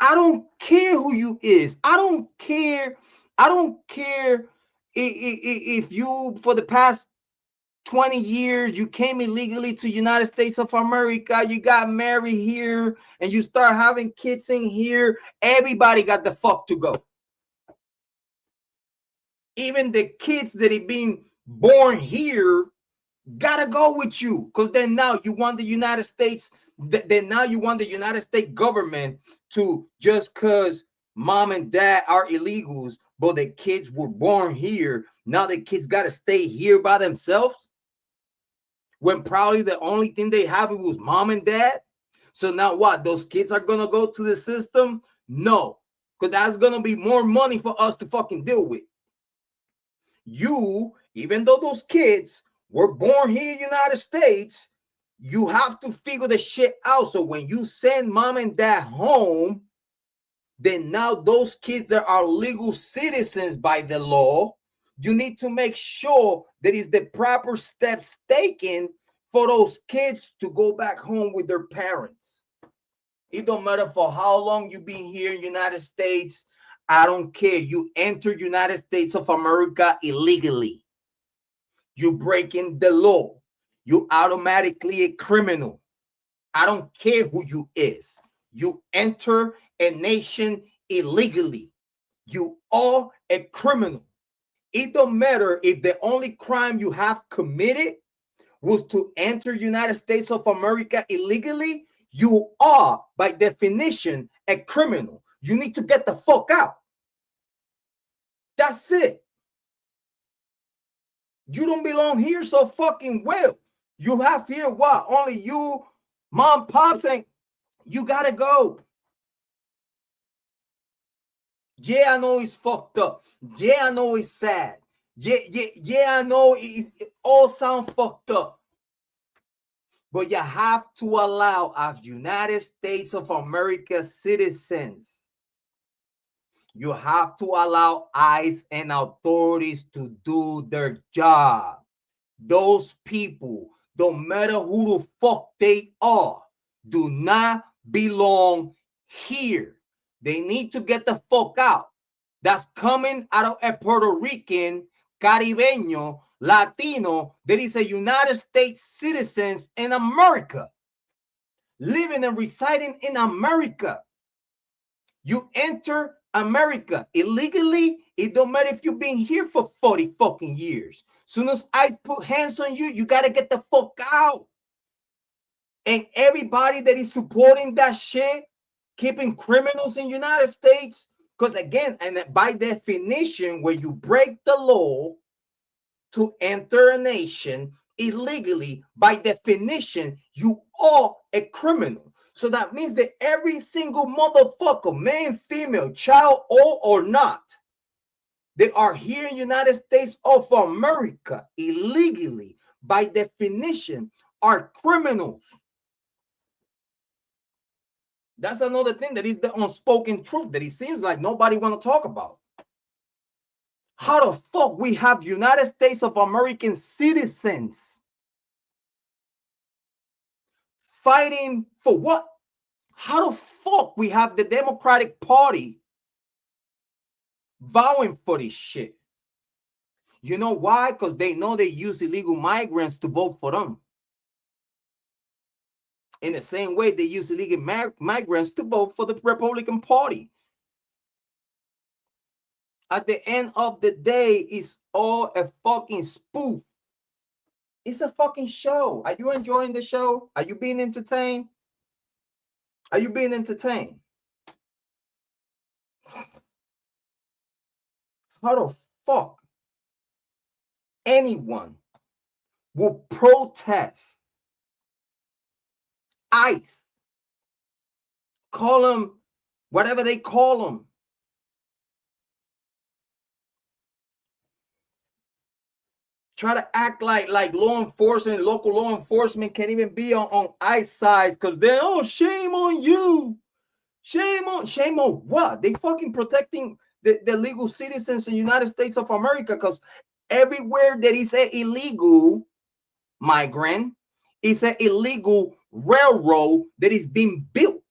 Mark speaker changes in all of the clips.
Speaker 1: I don't care who you is. I don't care. I don't care if you, for the past 20 years, you came illegally to United States of America, you got married here, and you start having kids in here. Everybody got the fuck to go. Even the kids that have been born here gotta go with you, because then now you want the United States, then now you want the United States government to, just because mom and dad are illegals, but the kids were born here, now the kids gotta stay here by themselves, when probably the only thing they have was mom and dad. So now what? Those kids are gonna go to the system? No, because that's gonna be more money for us to fucking deal with. You, even though those kids were born here in the United States, you have to figure the shit out. So when you send mom and dad home, then now those kids that are legal citizens by the law, you need to make sure there is the proper steps taken for those kids to go back home with their parents. It don't matter for how long you've been here in the United States. I don't care. You entered United States of America illegally. You breaking the law. You automatically a criminal. I don't care who you is. You enter a nation illegally. You are a criminal. It don't matter if the only crime you have committed was to enter United States of America illegally. You are, by definition, a criminal. You need to get the fuck out. That's it. You don't belong here so fucking well. You have here what? Only you, mom, pops, and you gotta go. Yeah, I know it's fucked up. Yeah, I know it's sad. Yeah, I know it all sounds fucked up. But you have to allow, as United States of America citizens, you have to allow ICE and authorities to do their job. Those people, don't matter who the fuck they are, do not belong here. They need to get the fuck out. That's coming out of a Puerto Rican, Caribeño, Latino that is a United States citizen in America, living and residing in America. You enter America illegally, it don't matter if you've been here for 40 fucking years. Soon as I put hands on you, you gotta get the fuck out. And everybody that is supporting that shit, keeping criminals in the United States, because again, and by definition, when you break the law to enter a nation illegally, by definition, you are a criminal. So that means that every single motherfucker, man, female, child, old or not, they are here in the United States of America illegally, by definition, are criminals. That's another thing that is the unspoken truth that it seems like nobody want to talk about. How the fuck we have United States of American citizens fighting for what? How the fuck we have the Democratic Party vowing for this shit? You know why? Because they know they use illegal migrants to vote for them. In the same way they use illegal migrants to vote for the Republican Party. At the end of the day, it's all a fucking spoof. It's a fucking show. Are you enjoying the show? Are you being entertained? Are you being entertained? How the fuck anyone will protest ICE, call them whatever they call them, try to act like law enforcement, local law enforcement can't even be on ICE sides because they're, oh, shame on you. Shame on what? They fucking protecting the legal citizens in the United States of America, because everywhere that is an illegal migrant, it's an illegal railroad that is being built.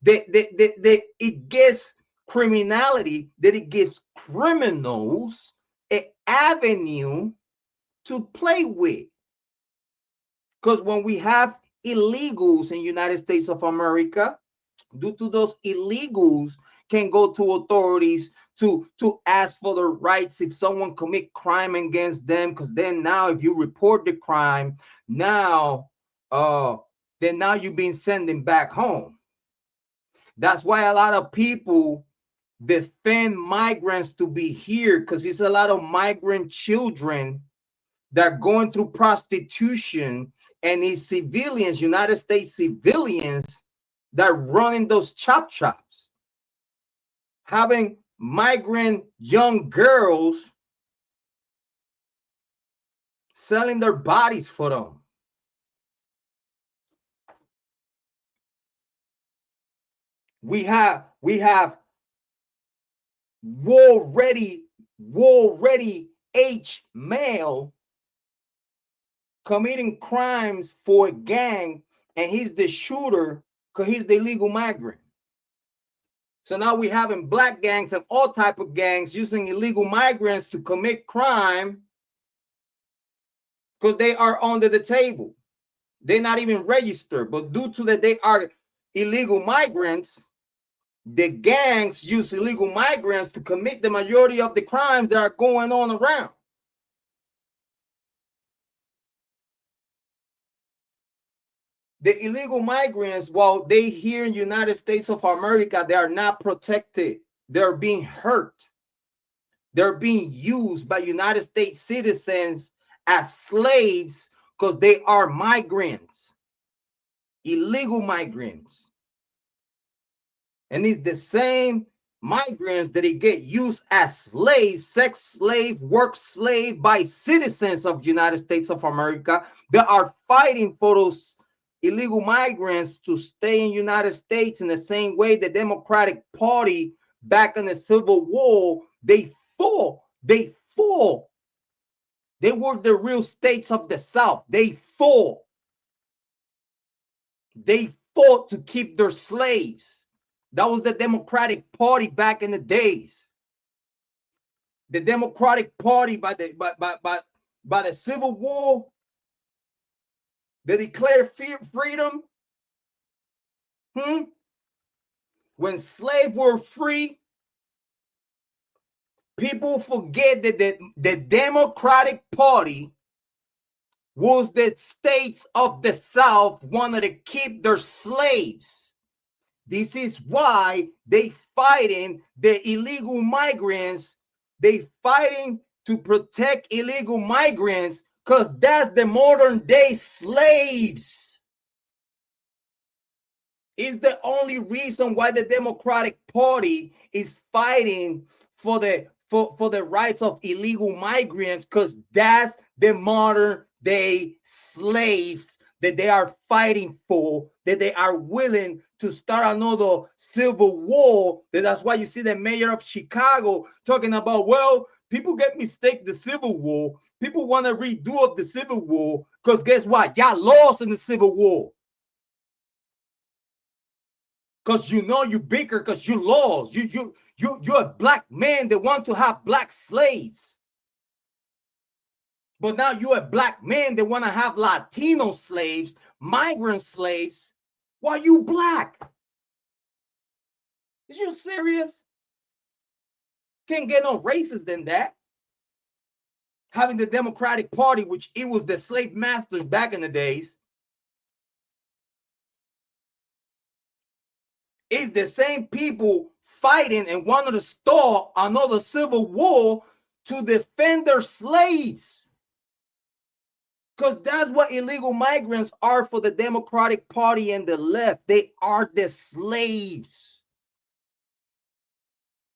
Speaker 1: it gets criminality, that it gives criminals an avenue to play with. Because when we have illegals in the United States of America, due to those illegals can go to authorities to ask for their rights if someone commit crime against them, because then now if you report the crime, now then now you've been sending back home. That's why a lot of people defend migrants to be here, because it's a lot of migrant children that are going through prostitution, and it's civilians, United States civilians, that are running those chop shops, having migrant young girls selling their bodies for them. We have war-ready age male committing crimes for a gang, and he's the shooter because he's the illegal migrant. So now we're having black gangs and all type of gangs using illegal migrants to commit crime because they are under the table. They're not even registered, but due to that they are illegal migrants, the gangs use illegal migrants to commit the majority of the crimes that are going on around. The illegal migrants, while they here in the United States of America, they are not protected. They're being hurt. They're being used by United States citizens as slaves because they are migrants, illegal migrants. And it's the same migrants that they get used as slaves, sex slave, work slave by citizens of the United States of America that are fighting for those illegal migrants to stay in the United States, in the same way the Democratic Party back in the Civil War, they fought. They were the real states of the South. They fought to keep their slaves. That was the Democratic Party back in the days. The Democratic Party by the Civil War, they declared freedom. When slaves were free, people forget that the Democratic Party was the states of the South wanted to keep their slaves. This is why they fighting the illegal migrants. They fighting to protect illegal migrants because that's the modern day slaves. It's the only reason why the Democratic Party is fighting for the rights of illegal migrants, because that's the modern day slaves that they are fighting for, that they are willing to start another civil war. That's why you see the mayor of Chicago talking about, well, people get mistake the Civil War. People want to redo of the Civil War because guess what? Y'all lost in the Civil War. Because you know you bicker because you lost. You're a black man that want to have black slaves. But now you're a black man that want to have Latino slaves, migrant slaves, while you black. Is you serious? Can't get no racist than that. Having the Democratic Party, which it was the slave masters back in the days, is the same people fighting and wanting to start another civil war to defend their slaves. Because that's what illegal migrants are for the Democratic Party and the left. They are the slaves.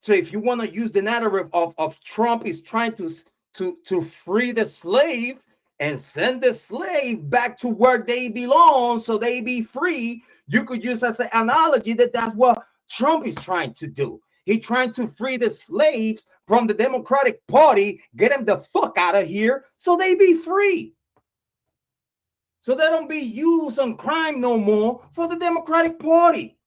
Speaker 1: So if you want to use the narrative of Trump is trying to free the slave and send the slave back to where they belong so they be free, you could use as an analogy that that's what Trump is trying to do. He's trying to free the slaves from the Democratic Party, get them the fuck out of here so they be free. So they don't be used on crime no more for the Democratic Party.